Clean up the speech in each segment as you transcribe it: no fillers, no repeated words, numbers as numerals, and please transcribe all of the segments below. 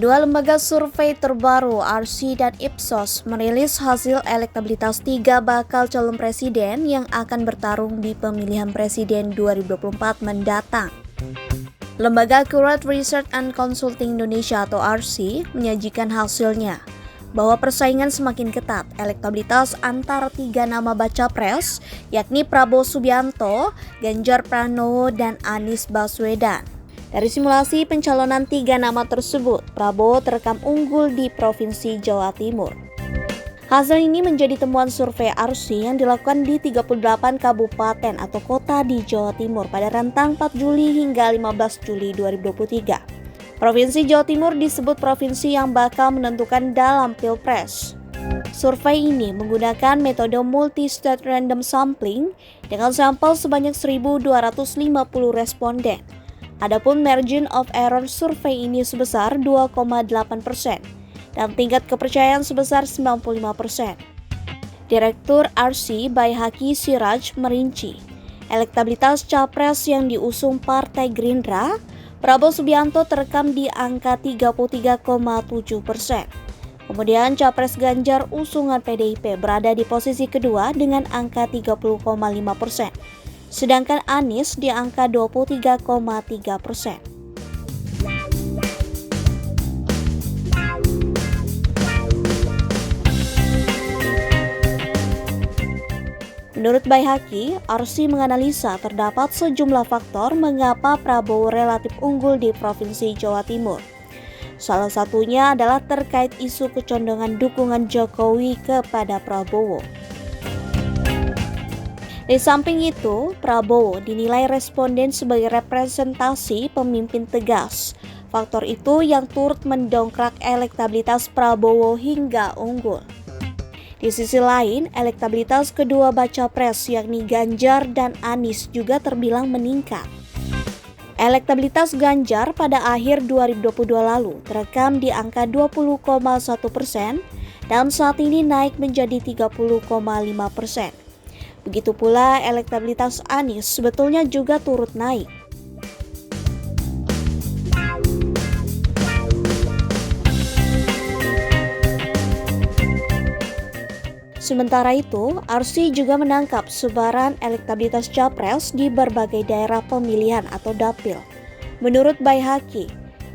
Dua lembaga survei terbaru, RC dan Ipsos, merilis hasil elektabilitas tiga bakal calon presiden yang akan bertarung di pemilihan presiden 2024 mendatang. Lembaga Accurate Research and Consulting Indonesia atau RC menyajikan hasilnya, bahwa persaingan semakin ketat elektabilitas antara tiga nama baca pres, yakni Prabowo Subianto, Ganjar Pranowo, dan Anies Baswedan. Dari simulasi pencalonan tiga nama tersebut, Prabowo terekam unggul di Provinsi Jawa Timur. Hasil ini menjadi temuan survei RC yang dilakukan di 38 kabupaten atau kota di Jawa Timur pada rentang 4 Juli hingga 15 Juli 2023. Provinsi Jawa Timur disebut provinsi yang bakal menentukan dalam Pilpres. Survei ini menggunakan metode multi-state random sampling dengan sampel sebanyak 1.250 responden. Adapun margin of error survei ini sebesar 2,8% dan tingkat kepercayaan sebesar 95%. Direktur RC Baihaqi Siraj merinci, elektabilitas capres yang diusung Partai Gerindra, Prabowo Subianto terekam di angka 33,7%. Kemudian capres Ganjar usungan PDIP berada di posisi kedua dengan angka 30,5%. Sedangkan Anies di angka 23,3%. Menurut Baihaqi, RC menganalisa terdapat sejumlah faktor mengapa Prabowo relatif unggul di Provinsi Jawa Timur. Salah satunya adalah terkait isu kecondongan dukungan Jokowi kepada Prabowo. Di samping itu, Prabowo dinilai responden sebagai representasi pemimpin tegas. Faktor itu yang turut mendongkrak elektabilitas Prabowo hingga unggul. Di sisi lain, elektabilitas kedua baca pres yakni Ganjar dan Anies juga terbilang meningkat. Elektabilitas Ganjar pada akhir 2022 lalu terekam di angka 20,1% dan saat ini naik menjadi 30,5%. Begitu pula elektabilitas Anies sebetulnya juga turut naik. Sementara itu, RC juga menangkap sebaran elektabilitas capres di berbagai daerah pemilihan atau dapil. Menurut Baihaqi,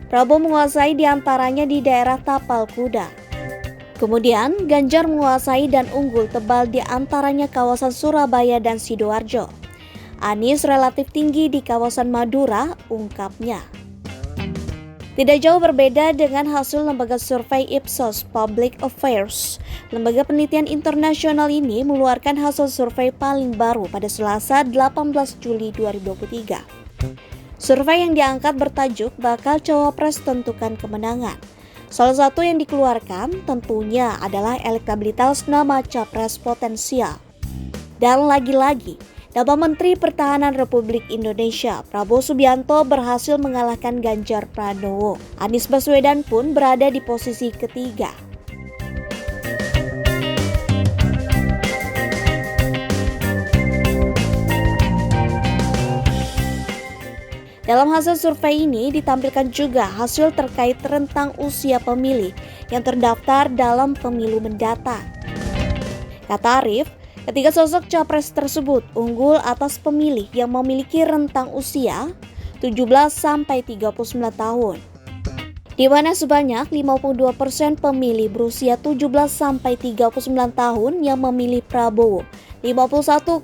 Prabowo menguasai diantaranya di daerah Tapal Kuda. Kemudian, Ganjar menguasai dan unggul tebal di antaranya kawasan Surabaya dan Sidoarjo. Anies relatif tinggi di kawasan Madura, ungkapnya. Tidak jauh berbeda dengan hasil lembaga survei Ipsos Public Affairs. Lembaga penelitian internasional ini mengeluarkan hasil survei paling baru pada Selasa 18 Juli 2023. Survei yang diangkat bertajuk Bakal Cawapres Tentukan Kemenangan. Salah satu yang dikeluarkan tentunya adalah elektabilitas nama capres potensial. Dan lagi-lagi, nama Menteri Pertahanan Republik Indonesia, Prabowo Subianto berhasil mengalahkan Ganjar Pranowo. Anies Baswedan pun berada di posisi ketiga. Dalam hasil survei ini ditampilkan juga hasil terkait rentang usia pemilih yang terdaftar dalam pemilu mendatang. Kata Arief, ketiga sosok capres tersebut unggul atas pemilih yang memiliki rentang usia 17-39 tahun, di mana sebanyak 52% pemilih berusia 17-39 tahun yang memilih Prabowo, 51,0%.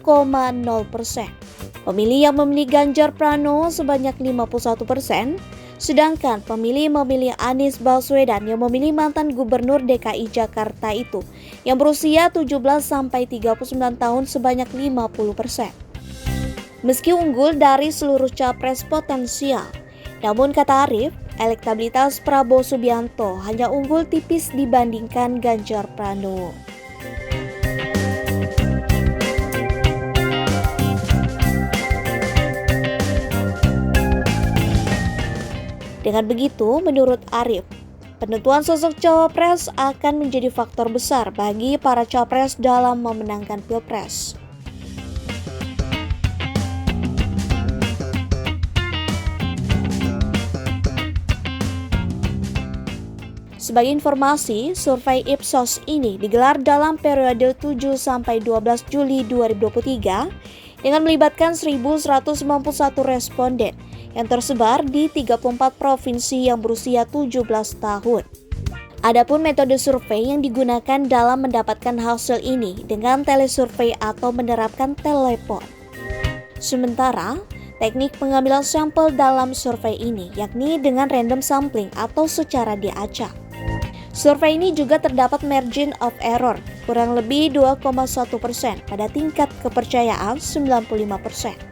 Pemilih yang memilih Ganjar Pranowo sebanyak 51%, sedangkan pemilih Anies Baswedan yang memilih mantan Gubernur DKI Jakarta itu yang berusia 17-39 tahun sebanyak 50%. Meski unggul dari seluruh capres potensial, namun kata Arief, elektabilitas Prabowo Subianto hanya unggul tipis dibandingkan Ganjar Pranowo. Dengan begitu, menurut Arief, penentuan sosok cawapres akan menjadi faktor besar bagi para capres dalam memenangkan Pilpres. Sebagai informasi, survei Ipsos ini digelar dalam periode 7-12 Juli 2023 dengan melibatkan 1.191 responden yang tersebar di 34 provinsi yang berusia 17 tahun. Adapun metode survei yang digunakan dalam mendapatkan hasil ini dengan telesurvei atau menerapkan telepon. Sementara, teknik pengambilan sampel dalam survei ini yakni dengan random sampling atau secara diacak. Survei ini juga terdapat margin of error kurang lebih 2,1% pada tingkat kepercayaan 95%.